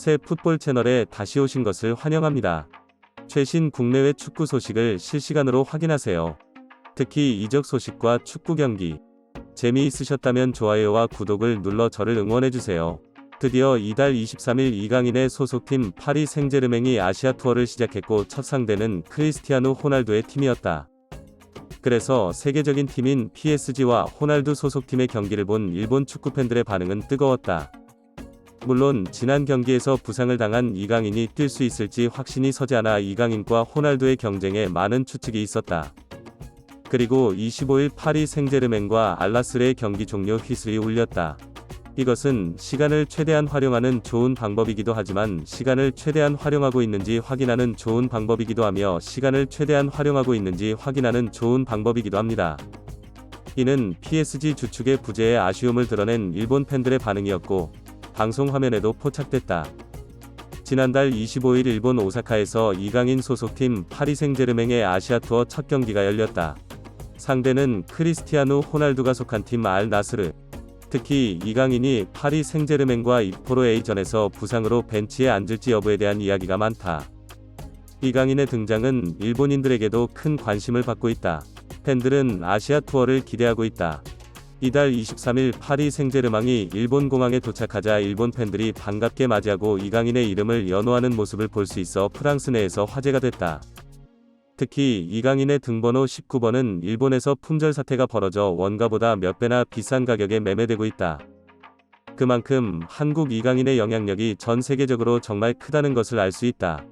새 풋볼 채널에 다시 오신 것을 환영합니다. 최신 국내외 축구 소식을 실시간으로 확인하세요. 특히 이적 소식과 축구 경기. 재미있으셨다면 좋아요와 구독을 눌러 저를 응원해주세요. 드디어 이달 23일 이강인의 소속팀 파리 생제르맹이 아시아 투어를 시작했고 첫 상대는 크리스티아누 호날두의 팀이었다. 그래서 세계적인 팀인 PSG와 호날두 소속팀의 경기를 본 일본 축구팬들의 반응은 뜨거웠다. 물론 지난 경기에서 부상을 당한 이강인이 뛸 수 있을지 확신이 서지 않아 이강인과 호날두의 경쟁에 많은 추측이 있었다. 그리고 25일 파리 생제르맹과 알나스르의 경기 종료 휘슬이 울렸다. 이것은 시간을 최대한 활용하는 좋은 방법이기도 하지만 시간을 최대한 활용하고 있는지 확인하는 좋은 방법이기도 하며 시간을 최대한 활용하고 있는지 확인하는 좋은 방법이기도 합니다. 이는 PSG 주축의 부재에 아쉬움을 드러낸 일본 팬들의 반응이었고 방송 화면에도 포착됐다. 지난달 25일 일본 오사카에서 이강인 소속팀 파리 생제르맹의 아시아 투어 첫 경기가 열렸다. 상대는 크리스티아누 호날두가 속한 팀 알 나스르. 특히 이강인이 파리 생제르맹과 이포로 A전에서 부상으로 벤치에 앉을지 여부에 대한 이야기가 많다. 이강인의 등장은 일본인들에게도 큰 관심을 받고 있다. 팬들은 아시아 투어를 기대하고 있다. 이달 23일 파리 생제르맹이 일본 공항에 도착하자 일본 팬들이 반갑게 맞이하고 이강인의 이름을 연호하는 모습을 볼 수 있어 프랑스 내에서 화제가 됐다. 특히 이강인의 등번호 19번은 일본에서 품절 사태가 벌어져 원가보다 몇 배나 비싼 가격에 매매되고 있다. 그만큼 한국 이강인의 영향력이 전 세계적으로 정말 크다는 것을 알 수 있다.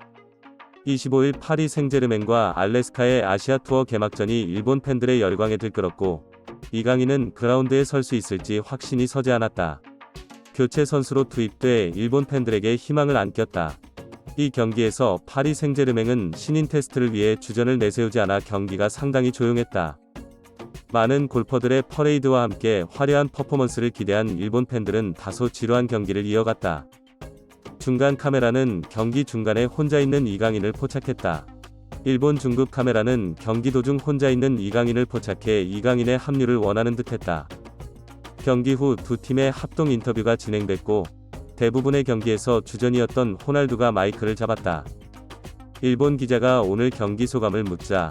25일 파리 생제르맹과 알래스카의 아시아 투어 개막전이 일본 팬들의 열광에 들끓었고 이강인은 그라운드에 설 수 있을지 확신이 서지 않았다. 교체 선수로 투입돼 일본 팬들에게 희망을 안겼다. 이 경기에서 파리 생제르맹은 신인 테스트를 위해 주전을 내세우지 않아 경기가 상당히 조용했다. 많은 골퍼들의 퍼레이드와 함께 화려한 퍼포먼스를 기대한 일본 팬들은 다소 지루한 경기를 이어갔다. 중간 카메라는 경기 중간에 혼자 있는 이강인을 포착했다. 일본 중급 카메라는 경기 도중 혼자 있는 이강인을 포착해 이강인의 합류를 원하는 듯했다. 경기 후 두 팀의 합동 인터뷰가 진행됐고 대부분의 경기에서 주전이었던 호날두가 마이크를 잡았다. 일본 기자가 오늘 경기 소감을 묻자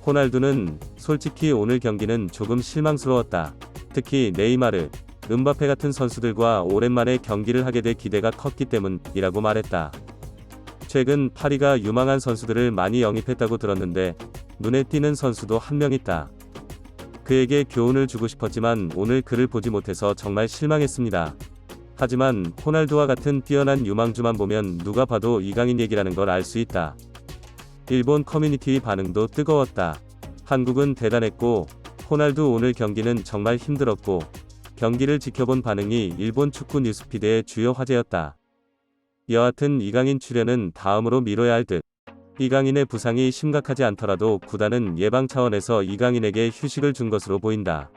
호날두는 솔직히 오늘 경기는 조금 실망스러웠다. 특히 네이마르, 음바페 같은 선수들과 오랜만에 경기를 하게 돼 기대가 컸기 때문이라고 말했다. 최근 파리가 유망한 선수들을 많이 영입했다고 들었는데 눈에 띄는 선수도 한 명 있다. 그에게 교훈을 주고 싶었지만 오늘 그를 보지 못해서 정말 실망했습니다. 하지만 호날두와 같은 뛰어난 유망주만 보면 누가 봐도 이강인 얘기라는 걸 알 수 있다. 일본 커뮤니티의 반응도 뜨거웠다. 한국은 대단했고 호날두 오늘 경기는 정말 힘들었고 경기를 지켜본 반응이 일본 축구 뉴스피드의 주요 화제였다. 여하튼 이강인 출연은 다음으로 미뤄야 할 듯. 이강인의 부상이 심각하지 않더라도 구단은 예방 차원에서 이강인에게 휴식을 준 것으로 보인다.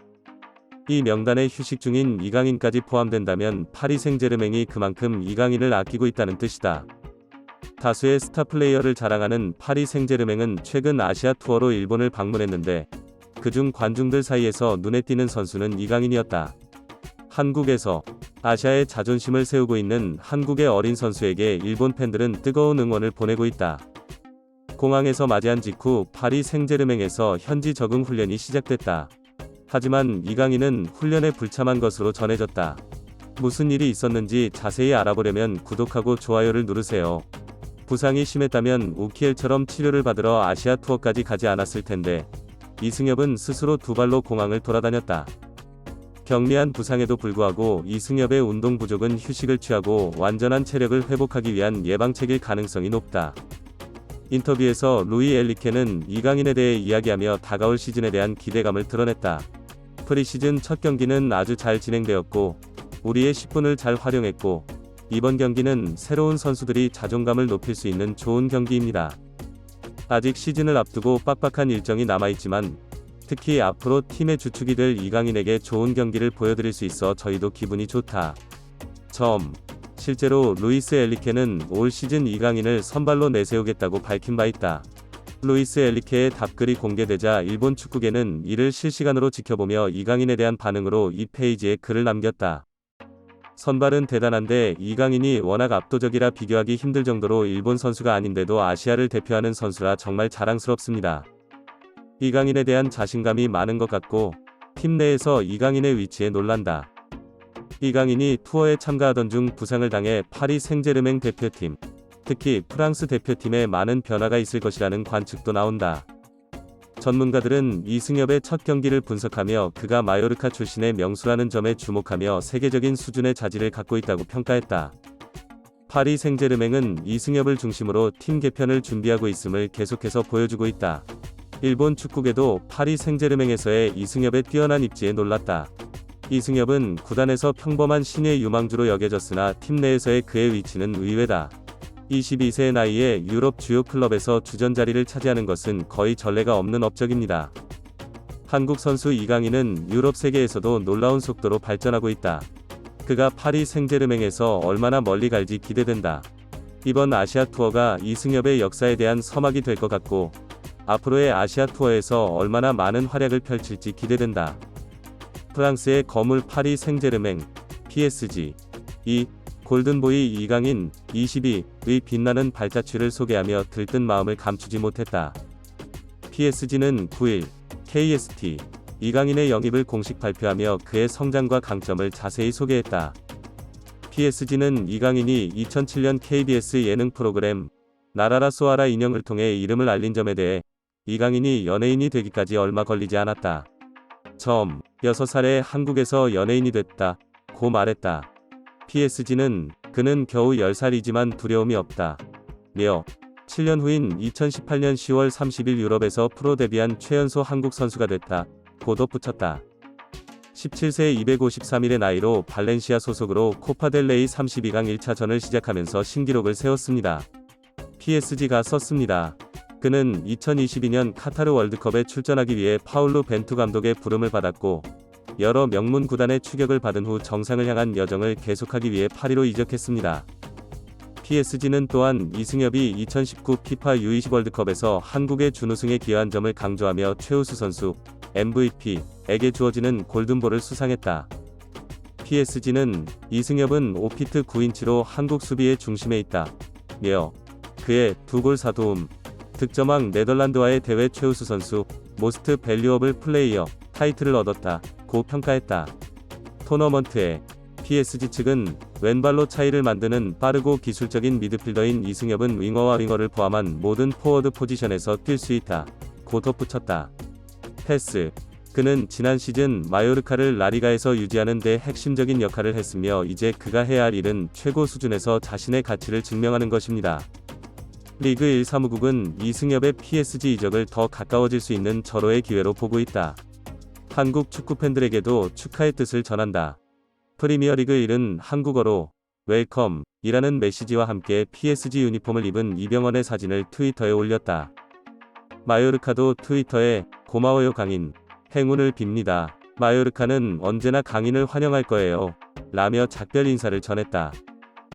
이 명단에 휴식 중인 이강인까지 포함된다면 파리 생제르맹이 그만큼 이강인을 아끼고 있다는 뜻이다. 다수의 스타 플레이어를 자랑하는 파리 생제르맹은 최근 아시아 투어로 일본을 방문했는데 그중 관중들 사이에서 눈에 띄는 선수는 이강인이었다. 한국에서 아시아의 자존심을 세우고 있는 한국의 어린 선수에게 일본 팬들은 뜨거운 응원을 보내고 있다. 공항에서 맞이한 직후 파리 생제르맹에서 현지 적응 훈련이 시작됐다. 하지만 이강인은 훈련에 불참한 것으로 전해졌다. 무슨 일이 있었는지 자세히 알아보려면 구독하고 좋아요를 누르세요. 부상이 심했다면 우키엘처럼 치료를 받으러 아시아 투어까지 가지 않았을 텐데 이승엽은 스스로 두 발로 공항을 돌아다녔다. 경미한 부상에도 불구하고 이승엽의 운동 부족은 휴식을 취하고 완전한 체력을 회복하기 위한 예방책일 가능성이 높다. 인터뷰에서 루이 엘리케는 이강인에 대해 이야기하며 다가올 시즌에 대한 기대감을 드러냈다. 프리시즌 첫 경기는 아주 잘 진행되었고 우리의 10분을 잘 활용했고 이번 경기는 새로운 선수들이 자존감을 높일 수 있는 좋은 경기입니다. 아직 시즌을 앞두고 빡빡한 일정이 남아있지만 특히 앞으로 팀의 주축이 될 이강인에게 좋은 경기를 보여드릴 수 있어 저희도 기분이 좋다. 실제로 루이스 엘리케는 올 시즌 이강인을 선발로 내세우겠다고 밝힌 바 있다. 루이스 엘리케의 답글이 공개되자 일본 축구계는 이를 실시간으로 지켜보며 이강인에 대한 반응으로 이 페이지에 글을 남겼다. 선발은 대단한데 이강인이 워낙 압도적이라 비교하기 힘들 정도로 일본 선수가 아닌데도 아시아를 대표하는 선수라 정말 자랑스럽습니다. 이강인에 대한 자신감이 많은 것 같고 팀 내에서 이강인의 위치에 놀란다. 이강인이 투어에 참가하던 중 부상을 당해 파리 생제르맹 대표팀, 특히 프랑스 대표팀에 많은 변화가 있을 것이라는 관측도 나온다. 전문가들은 이승엽의 첫 경기를 분석하며 그가 마요르카 출신의 명수라는 점에 주목하며 세계적인 수준의 자질을 갖고 있다고 평가했다. 파리 생제르맹은 이승엽을 중심으로 팀 개편을 준비하고 있음을 계속해서 보여주고 있다. 일본 축구계도 파리 생제르맹에서의 이승엽의 뛰어난 입지에 놀랐다. 이승엽은 구단에서 평범한 신예 유망주로 여겨졌으나 팀 내에서의 그의 위치는 의외다. 22세의 나이에 유럽 주요 클럽에서 주전 자리를 차지하는 것은 거의 전례가 없는 업적입니다. 한국 선수 이강인은 유럽 세계에서도 놀라운 속도로 발전하고 있다. 그가 파리 생제르맹에서 얼마나 멀리 갈지 기대된다. 이번 아시아 투어가 이승엽의 역사에 대한 서막이 될 것 같고 앞으로의 아시아 투어에서 얼마나 많은 활약을 펼칠지 기대된다. 프랑스의 거물 파리 생제르맹, PSG, 골든보이 이강인, 22의 빛나는 발자취를 소개하며 들뜬 마음을 감추지 못했다. PSG는 9일, KST, 이강인의 영입을 공식 발표하며 그의 성장과 강점을 자세히 소개했다. PSG는 이강인이 2007년 KBS 예능 프로그램 나라라 소아라 인형을 통해 이름을 알린 점에 대해 이강인이 연예인이 되기까지 얼마 걸리지 않았다. 6살에 한국에서 연예인이 됐다. 고 말했다. PSG는 그는 겨우 10살이지만 두려움이 없다. 며 7년 후인 2018년 10월 30일 유럽에서 프로 데뷔한 최연소 한국 선수가 됐다. 고 덧붙였다. 17세 253일의 나이로 발렌시아 소속으로 코파델레이 32강 1차전을 시작하면서 신기록을 세웠습니다. PSG가 썼습니다. 그는 2022년 카타르 월드컵에 출전하기 위해 파울루 벤투 감독의 부름을 받았고 여러 명문 구단의 추격을 받은 후 정상을 향한 여정을 계속하기 위해 파리로 이적했습니다. PSG는 또한 이승엽이 2019 피파 U20 월드컵에서 한국의 준우승에 기여한 점을 강조하며 최우수 선수 MVP에게 주어지는 골든볼을 수상했다. PSG는 이승엽은 오피트 9인치로 한국 수비의 중심에 있다. 며 그의 2골 4도움, 득점왕 네덜란드와의 대회 최우수 선수 모스트 밸류어블 플레이어 타이틀을 얻었다. 고 평가했다. 토너먼트에 PSG 측은 왼발로 차이를 만드는 빠르고 기술적인 미드필더인 이승엽은 윙어와 윙어를 포함한 모든 포워드 포지션에서 뛸 수 있다. 고 덧붙였다. 패스. 그는 지난 시즌 마요르카를 라리가에서 유지하는 데 핵심적인 역할을 했으며 이제 그가 해야 할 일은 최고 수준에서 자신의 가치를 증명하는 것입니다. 리그 1 사무국은 이승엽의 PSG 이적을 더 가까워질 수 있는 절호의 기회로 보고 있다. 한국 축구 팬들에게도 축하의 뜻을 전한다. 프리미어리그 1은 한국어로 웰컴 이라는 메시지와 함께 PSG 유니폼을 입은 이병헌의 사진을 트위터에 올렸다. 마요르카도 트위터에 고마워요 강인, 행운을 빕니다. 마요르카는 언제나 강인을 환영할 거예요. 라며 작별 인사를 전했다.